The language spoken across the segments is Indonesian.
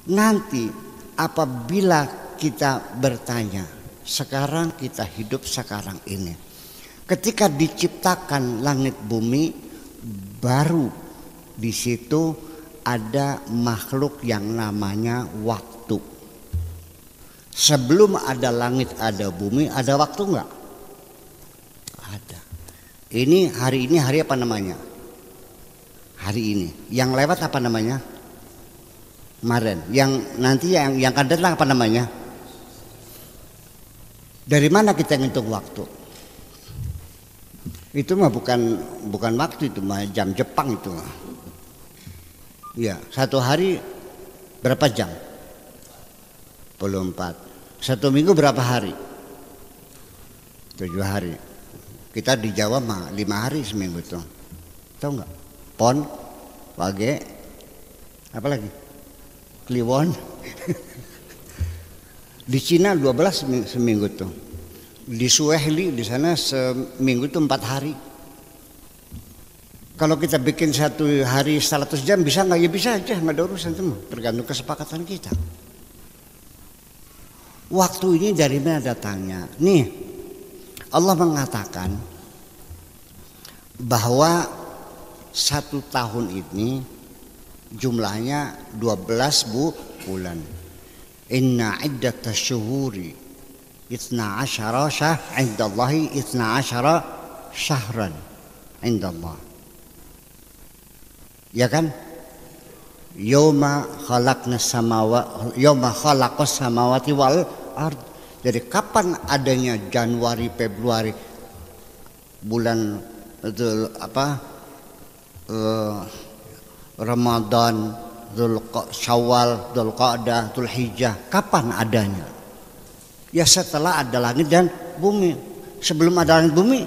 Nanti apabila kita bertanya, sekarang kita hidup sekarang ini, ketika diciptakan langit bumi, baru di situ ada makhluk yang namanya waktu. Sebelum ada langit, ada bumi, ada waktu enggak? Ada. Ini hari apa namanya? Hari ini. Yang lewat apa namanya? Kemarin. Yang nanti yang akan datang apa namanya? Dari mana kita ngitung waktu? Itu mah bukan waktu, itu mah jam Jepang itu. Ya, satu hari berapa jam? 24. Satu minggu berapa hari? 7 hari. Kita di Jawa mah 5 hari seminggu tuh. Tahu nggak? Pon, Wage, apa lagi? Kliwon. Di Cina 12 seminggu tuh. Di Suehli di sana seminggu tuh 4 hari. Kalau kita bikin satu hari 100 jam bisa nggak? Ya bisa aja, nggak ada urusan tuh. Tergantung kesepakatan kita. Waktu ini dari mana datangnya? Nih, Allah mengatakan bahwa 1 tahun ini jumlahnya 12 bulan. Inna iddatash syuhuri 12 indallahi 12 syahran indallah. Ya kan? Yauma khalaqnas samawati wal ard. Jadi kapan adanya Januari, Februari, bulan itu Ramadan, Syawal, Dzulqa'dah, Dzulhijjah, kapan adanya? Ya setelah ada langit dan bumi. Sebelum ada langit bumi,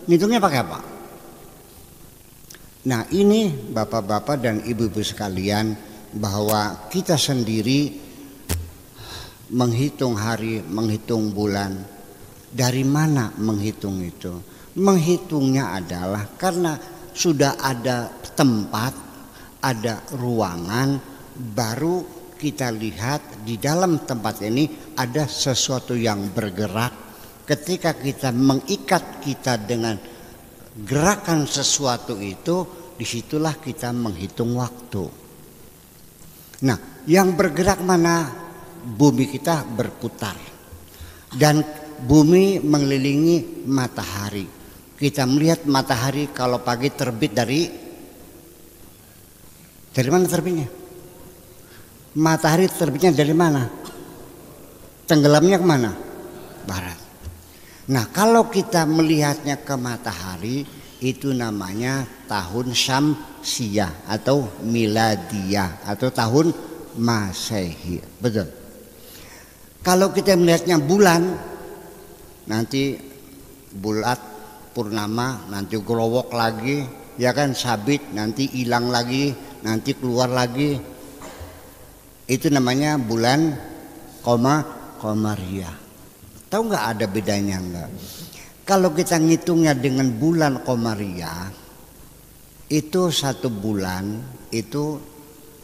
ngitungnya pakai apa? Nah ini bapak-bapak dan ibu-ibu sekalian, bahwa kita sendiri menghitung hari, menghitung bulan. Dari mana menghitung itu? Menghitungnya adalah karena sudah ada tempat, ada ruangan, baru kita lihat di dalam tempat ini ada sesuatu yang bergerak. Ketika kita mengikat kita dengan gerakan sesuatu itu, disitulah kita menghitung waktu. Nah, yang bergerak mana? Bumi kita berputar dan bumi mengelilingi matahari. Kita melihat matahari kalau pagi terbit dari mana terbitnya? Matahari terbitnya dari mana? Tenggelamnya kemana? Barat. Nah kalau kita melihatnya ke matahari, itu namanya tahun Syamsiyah atau Miladiyah atau tahun Masehi. Betul. Kalau kita melihatnya bulan, nanti bulat, purnama, nanti growok lagi, ya kan, sabit, nanti hilang lagi, nanti keluar lagi. Itu namanya bulan Qamariyah. Tahu nggak ada bedanya nggak? Kalau kita ngitungnya dengan bulan Qamariyah, itu 1 bulan itu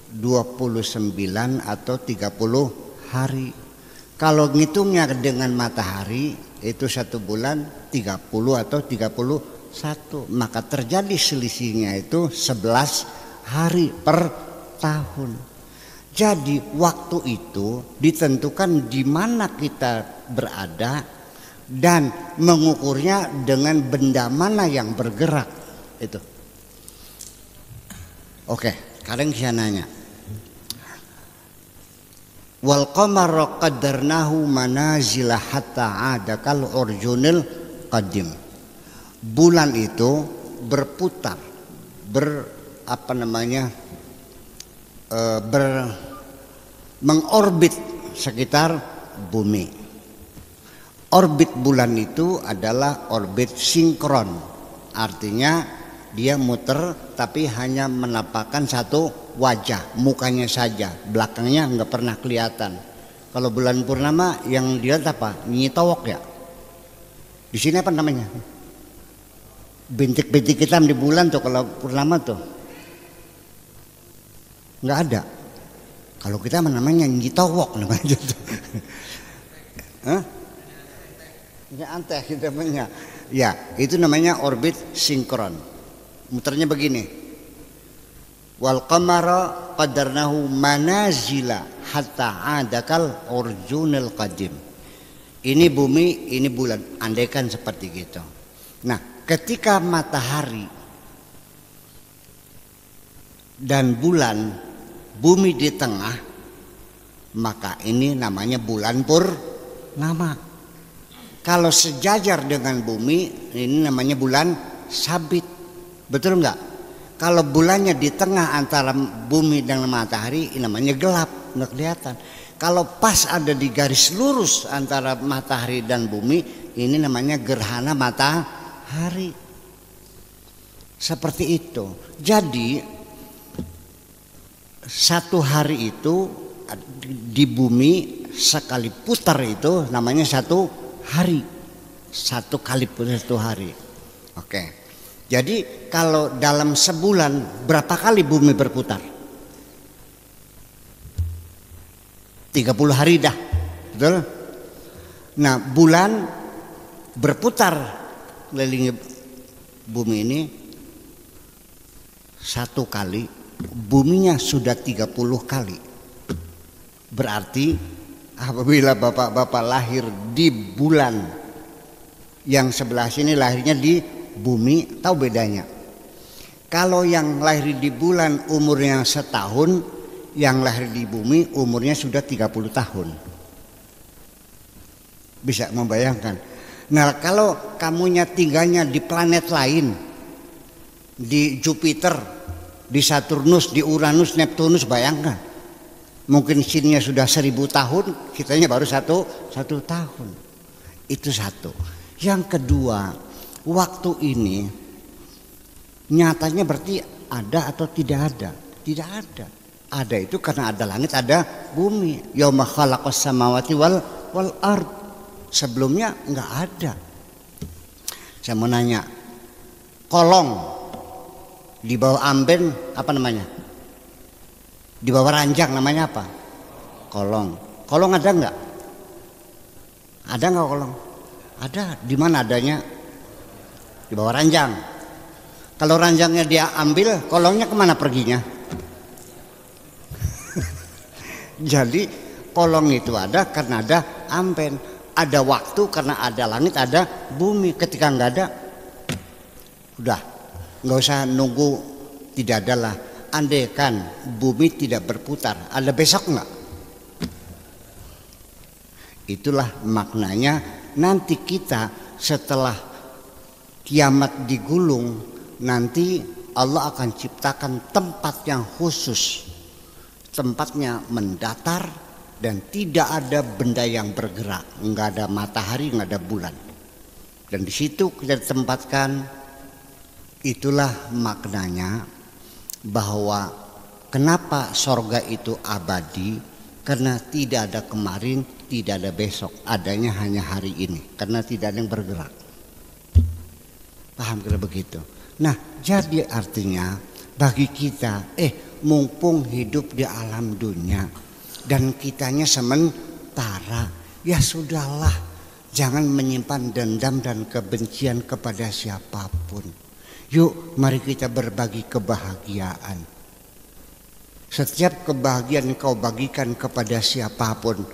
29 atau 30 hari. Kalau ngitungnya dengan matahari itu 1 bulan 30 atau 31, maka terjadi selisihnya itu 11 hari per tahun. Jadi waktu itu ditentukan di mana kita berada dan mengukurnya dengan benda mana yang bergerak itu. Oke, sekarang saya nanya. Wal qamara qaddarnahu manazila hatta 'ada kal urjunil qadim. Bulan itu berputar, mengorbit sekitar bumi. Orbit bulan itu adalah orbit sinkron, artinya dia muter tapi hanya menampakkan satu wajah, mukanya saja, belakangnya nggak pernah kelihatan. Kalau bulan purnama yang dilihat apa? Nyitowok ya. Di sini apa namanya? Bintik-bintik hitam di bulan tuh kalau purnama tuh nggak ada. Kalau kita namanya ngitowok namanya gitu. Hah? Ini anteh kita namanya. Ya, itu namanya orbit sinkron. Muternya begini. Wal qamara qadarnahu manazila hatta adakal urjunil qadim. Ini bumi, ini bulan. Andaikan seperti gitu. Nah, ketika matahari dan bulan, bumi di tengah, maka ini namanya bulan purnama. Kalau sejajar dengan bumi, ini namanya bulan sabit. Betul enggak? Kalau bulannya di tengah antara bumi dan matahari, ini namanya gelap, enggak kelihatan. Kalau pas ada di garis lurus antara matahari dan bumi, ini namanya gerhana matahari. Seperti itu. Jadi satu hari itu di bumi sekali putar itu namanya satu hari. Satu kali putar satu hari. Oke. Jadi kalau dalam sebulan berapa kali bumi berputar? 30 hari dah. Betul? Nah, bulan berputar keliling bumi ini satu kali, buminya sudah 30 kali. Berarti apabila bapak-bapak lahir di bulan yang sebelah sini lahirnya di bumi, tahu bedanya? Kalau yang lahir di bulan umurnya setahun, yang lahir di bumi umurnya sudah 30 tahun. Bisa membayangkan? Nah, kalau kamunya tinggalnya di planet lain, di Jupiter, di Saturnus, di Uranus, Neptunus, bayangkan. Mungkin sininya sudah 1000 tahun, kitanya baru satu tahun. Itu satu. Yang kedua, waktu ini nyatanya berarti ada atau tidak ada? Tidak ada. Ada itu karena ada langit, ada bumi. Yauma khalaqas samawati wal ard. Sebelumnya enggak ada. Saya mau nanya, kolong di bawah amben apa namanya? Di bawah ranjang namanya apa? Kolong. Kolong ada enggak? Ada enggak kolong? Ada. Di mana adanya? Di bawah ranjang. Kalau ranjangnya dia ambil, kolongnya kemana perginya? Jadi kolong itu ada karena ada amben, ada waktu karena ada langit, ada bumi. Ketika nggak ada, udah nggak usah nunggu. Tidak adalah. Andaikan bumi tidak berputar, ada besok nggak? Itulah maknanya. Nanti kita setelah kiamat digulung, nanti Allah akan ciptakan tempat yang khusus. Tempatnya mendatar dan tidak ada benda yang bergerak, nggak ada matahari, nggak ada bulan. Dan di situ kita ditempatkan. Itulah maknanya bahwa kenapa sorga itu abadi, karena tidak ada kemarin, tidak ada besok, adanya hanya hari ini, karena tidak ada yang bergerak. Paham kira begitu? Nah, jadi artinya bagi kita, mumpung hidup di alam dunia dan kitanya sementara, ya sudahlah, jangan menyimpan dendam dan kebencian kepada siapapun. Yuk, mari kita berbagi kebahagiaan. Setiap kebahagiaan kau bagikan kepada siapapun,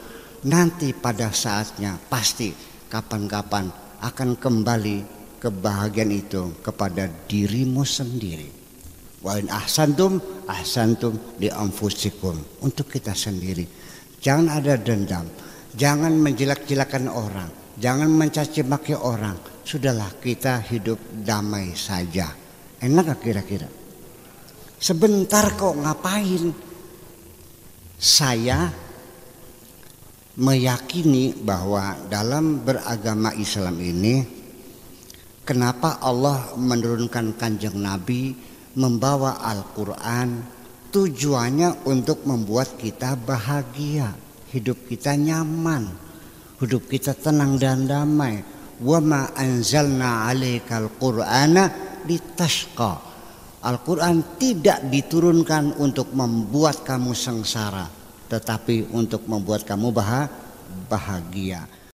nanti pada saatnya pasti kapan-kapan akan kembali kebahagiaan itu kepada dirimu sendiri. Wa in ahsantum li anfusikum, untuk kita sendiri. Jangan ada dendam, jangan menjelek-jelekan orang, jangan mencaci maki orang. Sudahlah, kita hidup damai saja. Enak gak kira-kira? Sebentar kok, ngapain? Saya meyakini bahwa dalam beragama Islam ini, kenapa Allah menurunkan Kanjeng Nabi, membawa Al-Quran, tujuannya untuk membuat kita bahagia, hidup kita nyaman, hidup kita tenang dan damai. Wa ma anzalna 'alaikal Qur'ana litashqa. Al-Quran tidak diturunkan untuk membuat kamu sengsara, tetapi untuk membuat kamu bahagia.